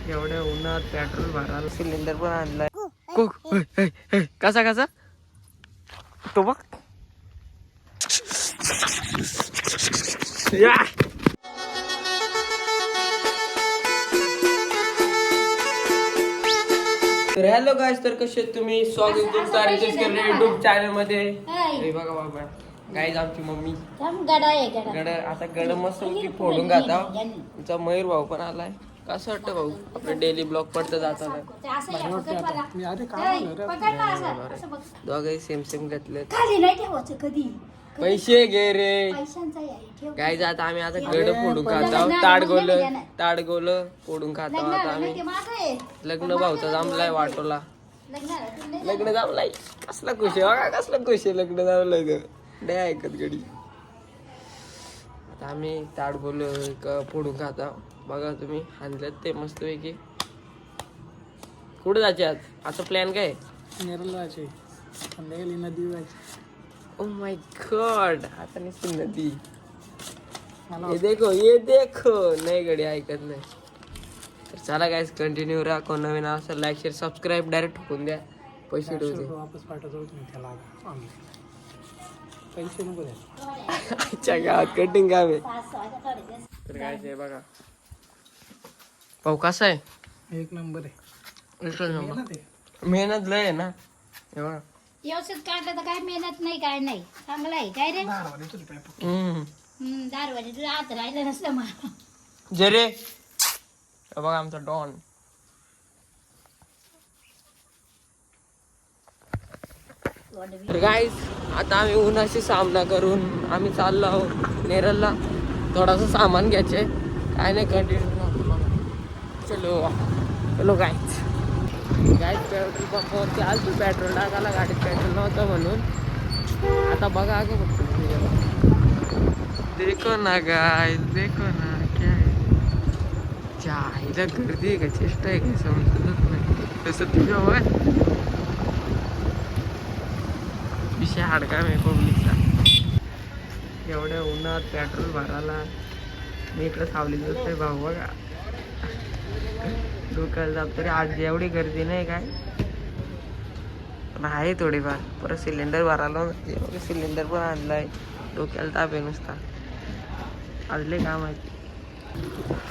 एवढ्या उन्हात पेट्रोल भरायला सिलेंडर पण आणलाय. कसा कसा तो बघ. तर हॅलो गाईज, तर कसे तुम्ही? स्वागत तुमचं रितेश केरले युट्यूब चॅनल मध्ये. हे बघा बाबा गाईज, आमची मम्मी गड आता गड मस्त फोडून घाता. तुमचा मयूर भाऊ पण आलाय. कसं वाटतं भाऊ आपलं डेली ब्लॉग पडतं जाताना? दोघे सेम सेम घेतले. पैसे घे रे गाईज. आता आम्ही आता गड फोडून खात आहोत. ताडगोल फोडून खात आहोत आता आम्ही. लग्न भाऊचा जमलाय वाटोला. लग्न जमलाय. कसला खुश आहे बघा, कसला खुश आहे. लग्न जमलंय ग नाही ऐकत गडी. आता आम्ही ताडगोल फोडून खात आहोत. बघा तुम्ही आणल्यात ते मस्त पैकी. कुठे जायचे आज? आता प्लॅन काय? नेरळ जायचे, संध्याकाळी नदी जायची. ओ माय गॉड, आता निघते नदी. ये देखो नाही गडी ऐकत नाही. तर चला गाईस, कंटिन्यू राहा. कोण नवीन असेल लाईक शेअर सबस्क्राईब डायरेक्ट ठोकून द्या. पैसे वापस पाठवतो त्याला. पैसे नको द्या. अच्छा गावात कटिंग काम आहे. तर गाईस हे बघा भाऊ कसा आहे? एक नंबर आहे. एक नंबर. मेहनत लय आहे ना. हे बघा व्यवस्थित काढलं तर काय मेहनत नाही, काय नाही. चांगलं आहे काय रे. दारवाडी तुझ्या हात राहिलं नसतं मला. जरे बघा आमचा डॉन. गाईस आता आम्ही उन्हाशी सामना करून आम्ही चाललो आहोत नेरळला. थोडासा सामान घ्यायचे. काय नाही, कंटिन्यू. चलो गाईस. पेट्रोल पंपावरती आलो पेट्रोल टाकायला. गाडीत पेट्रोल नव्हतं म्हणून. आता बघा आगे बघतो. देखो ना गाईस, देखो ना क्या आहे. हिला गर्दी आहे का चेष्टा आहे का समजतच नाही. तसं तुझ्या विषय हाडका मी पब्लिकचा. एवढ्या उन्हात पेट्रोल भरायला मी इकडं सावली दिसतोय भाऊ बघा. डोक्याला जात तरी आज एवढी गर्दी नाही काय, पण आहे थोडीफार. परत सिलेंडर भरायला सिलेंडर पण आणलाय. डोक्याला ताप आहे नुसता. आजले काम आहे.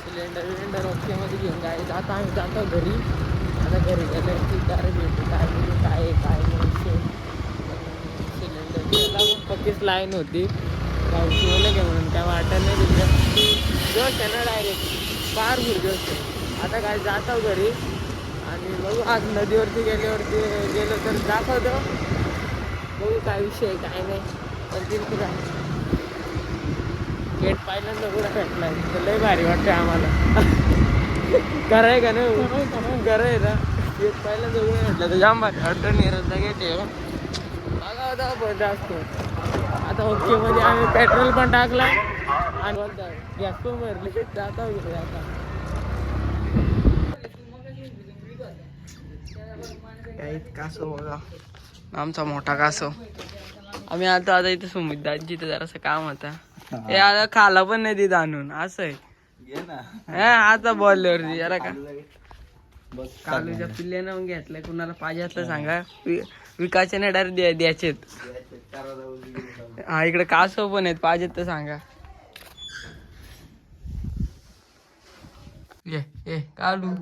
सिलेंडर ओके मध्ये घेऊन जायचं. आता आम्ही जातो घरी. आता घरी गेल्यावरती काय भेटू काय नाही. सिलेंडर पक्कीच लाईन होती. गावची ओलं घे म्हणून काय वाटत नाही. तिथं जोश आहे ना डायरेक्ट फार जोश आहे. आता काय जातो घरी आणि बघू आज नदीवरती गेलो तर दाखवतो. बघू काय विषय काय नाही. पण तिथे गेट पहिल्यांदा उघडा भेटलाय तर लय भारी वाटतंय आम्हाला. कराय का नाही कराय ना. गेट पहिल्यांदा उघडा भेटला तर जाम भारी वाटतं. नेरळचा गेट आहे बघा होता बंद असतो. आता ओके मध्ये आम्ही पेट्रोल पण टाकला आणि बोलतात गॅस पण भरली. जाता वगैरे आता कासव बघा, आमचा मोठा कासव. आम्ही आलतो आता इथे सुमितदांची तर जरासं काम होता. हे आता खाला पण नाही तिथं आणून. असं आहे आता बोलल्यावरती जरा का कालूच्या पिल्ल्यानं मग घेतलंय. कुणाला पाहिजे असलं सांगा. विकायचे नाही डायरेक्ट द्यायचे. हा इकडे कासव पण आहेत, पाहिजेत तर सांगा. ये कालू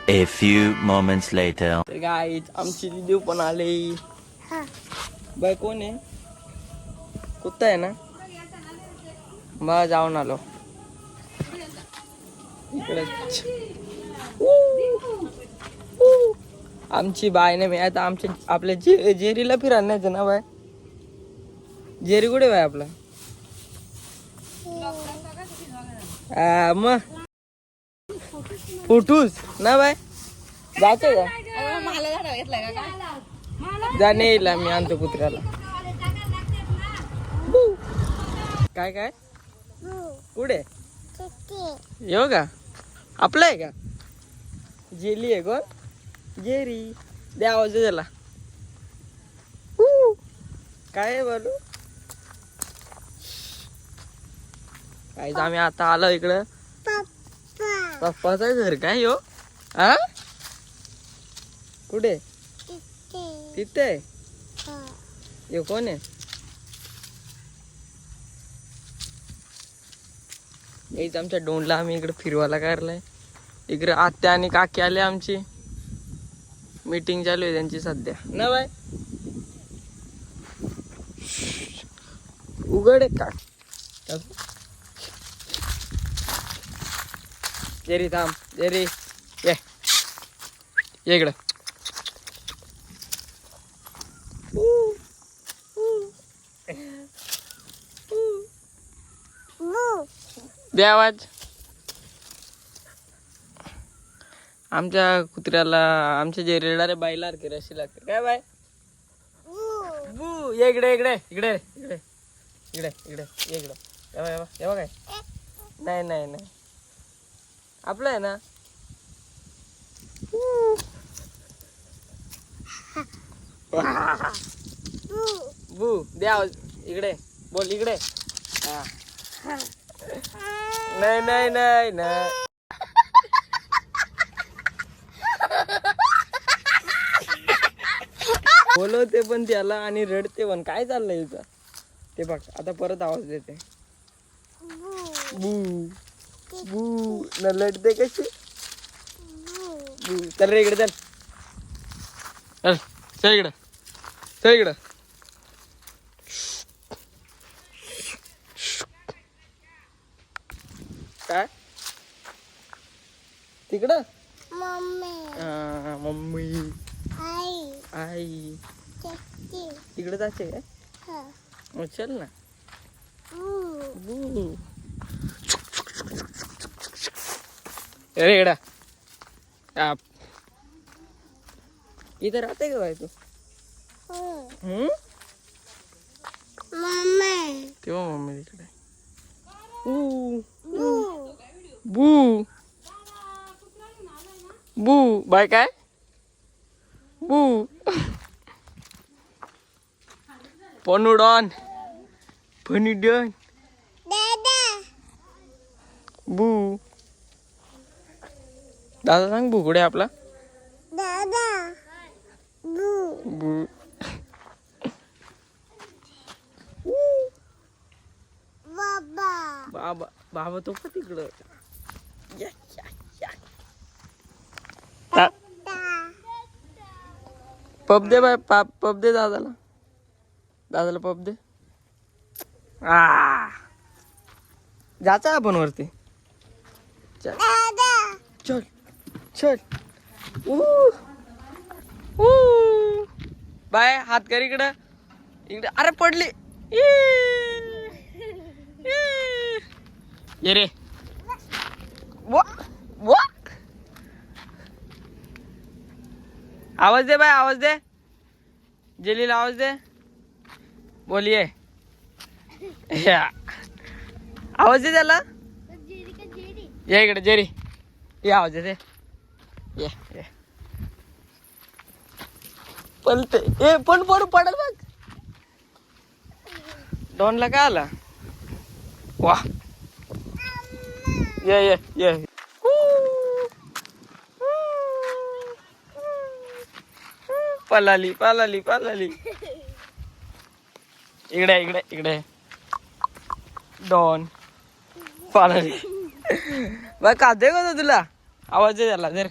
A few moments later. Guys आमची दीदी पण आले. बाय कोण आहे? कुत्ता आहे ना. बा जाऊन आलो इकडे. आमची बाय नाही. मी आता आपल्या जेरीला फिरायला नाही ना बाय. जेरी कुठे बाय आपला? मग फुटूस ना बाय. जायचं का? जाणे येईल. मी आणतो कुत्र्याला. काय काय कुठे येऊ का? आपलं आहे का? जेली आहे कोण? जेरी. द्या आवाज दे त्याला. काय आहे बोलू? काहीच आम्ही आता आलो इकडं. पप्पाचं घर काय हो? हा कुठे? तिथे ये कोण आहे? यायच आमच्या डोंडला आम्ही इकडे फिरवायला काढलाय. इकडे आत्या आणि काकी आले आमची. मीटिंग चालू आहे त्यांची सध्या ना बाय. उघड आहे का? जेरी थांब. जेरी ये इकडं. द्या आवाज. आमच्या कुत्र्याला आमच्या जेरेडा रे बाईला सारखी रशी लागते काय बाय? बू ये इकडे इकडे इकडे इकडे इकडे इकडे ये इकडे. तेव्हा काय? नाही नाही नाही आपलं आहे ना. बू द्या आवाज. इकडे बोल इकडे. हा नाही नाही नाही नाही. बोलवते पण त्याला आणि रडते पण. काय चाललंय इथं ते बघ. आता परत आवाज देते. बू बू न लढते कशी. बू चल रे इकडे. चल चल चल इकडं. चल इकडं. काय तिकडं? मम्मी आई तिकडे जायचे काय? मग चल ना. अरे इकडं इथं राहते का बाय तू? तेव्हा मम्मी तिकडे. बू बू बाय काय? बू पनुडॉन फनीडन बू. दादा सांग बू कुठे आपला? बू बाबा बाबा तो का तिकडं? पप दे बाय. पप दे दादाला. दादाला पप दे. जायचं आपण वरती. चल चल चल. बाय हात कर इकडं इकडे. अरे पडली. ये रे. वा वा आवाज दे बाय. आवाज दे. जेलीला आवाज दे. बोलिये. आवाज दे त्याला. ये इकडे जेरी. ये आवाज दे. ये ये पलते. ए पण बरं पडल बघ. डॉनला काय आला? वा ये ये ये. पलाली पलाली पलाली. इकडे इकडे इकडे. डॉन पलाली. बाय का दे का तुला? आवाज दे त्याला. जर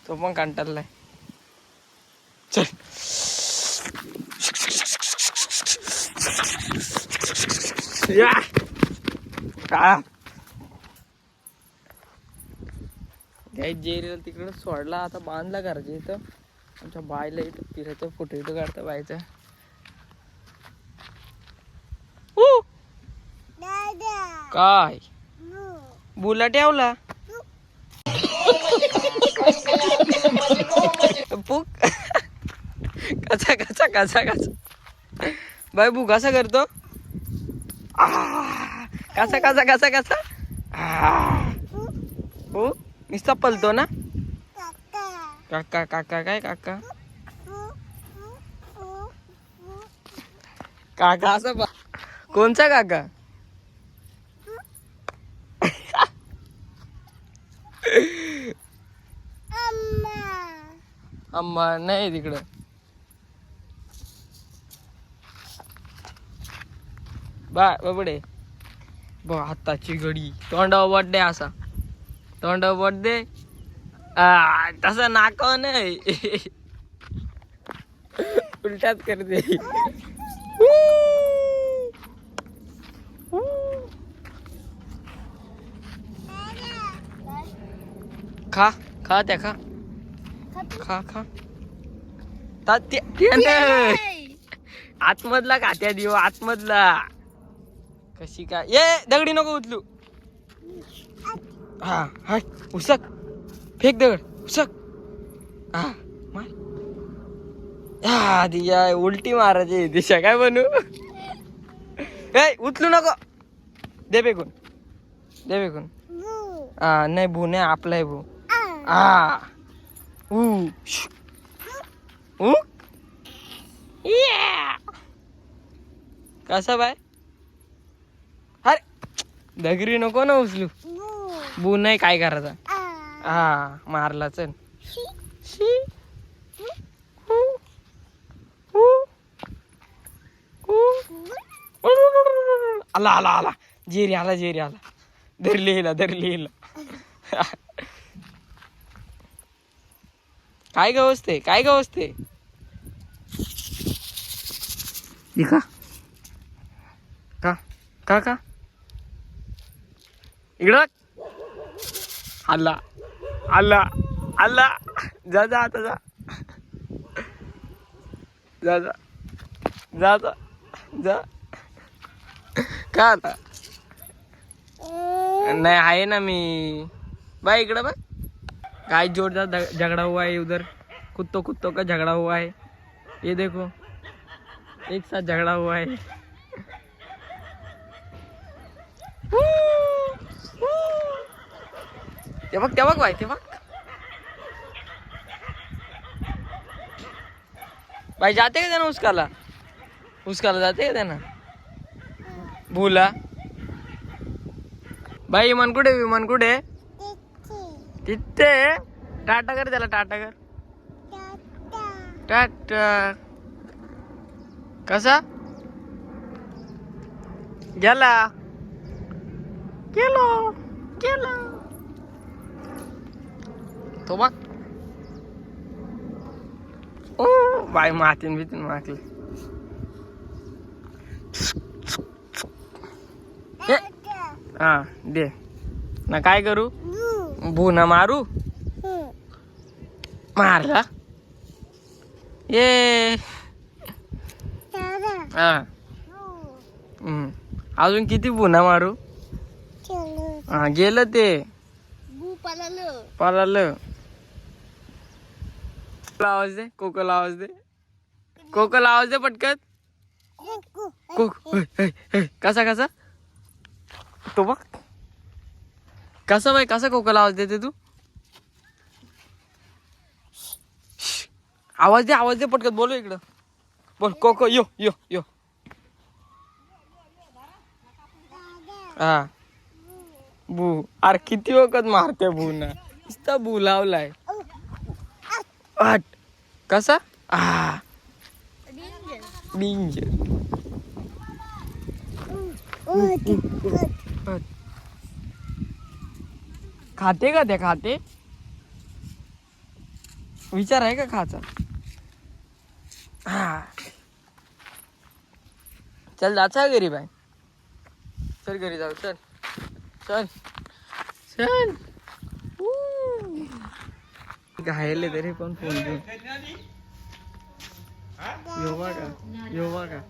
तो पण कंटाळलाय. चल या का जेरीला तिकडे सोडला. आता बांधला घरच्या इथं. आमच्या बायला इथं फिरायचं. फोटो इथं काढता बायचं. काय बुला ठेवला? पुक कसा कसा कसा कसा बाय बू कसा करतो? कसा कसा कसा कसा नुसता पलतो ना. काका काका काय काका काका असं कोणचा काका? अम्मा नाही तिकडं. बाबडे हाताची घडी तोंडावर बड्डे असा तोंडावर बड्डे तसा नाकाव नाही. उलटाच करते. खा खा त्या खा खा खा आतमधला खात्या देऊ आतमधला. कशी काय ये दगडी नको उचलू. हा हा उसक फेक दगड उसक. हा मार. दिया उलटी मारायची दिशा काय बनू. ए उचलू नको. दे फेकून दे फेकून. हा नाही भू नाही आपला आहे भू. हा कसा बाय. अरे दगडी नको ना उचलू. भू नाही काय करायचा. हा मारला चल. आला आला आला जेरी आला जेरी आला. धरलेला धरलेला. काय गवसते काय गवसते. का का का का इकडं आला आला आला. जा जा आता जा जा जा जा जा जा. का आता नहीं आहे ना मी. भाई इकडं बघ काय जोरदार झगड़ा हुआ है उधर. कुत्तों कुत्तों का झगड़ा हुआ है. ये देखो एक साथ झगड़ा हुआ है. ते बघ भाई ते बघ. भाई जाते का देना उसकाला जाते का देना भूला. भाई विमान कुठे तिथे. टाटा कर त्याला टाटा कर. टाटा कसा गेला गेलो गेला तो बघ. ओ बाय मातीन भीतीन माकले. हा दे ना काय करू. भूना मारू मारला. ये हा अजून किती भुना मारू. हा गेलं ते पळालं. आवाज दे कोकोला आवाज दे. कोकोला आवाज दे पटकन. कसा कसा तो बघ कसा बाई कसा कोकोला आवाज देते तू. आवाज दे पटकन बोलो इकडं बोल कोको यो यो यो. हा बू अरे किती वखत मारते भू ना. नुसता भू लावलाय. हट कसा डेंजर. खाते का ते खाते. विचार आहे का खाचा. हा चल जायचा घरी बाय. चल घरी जाऊ चल चल चल. घायले तरी पण फोन घेऊन योवा का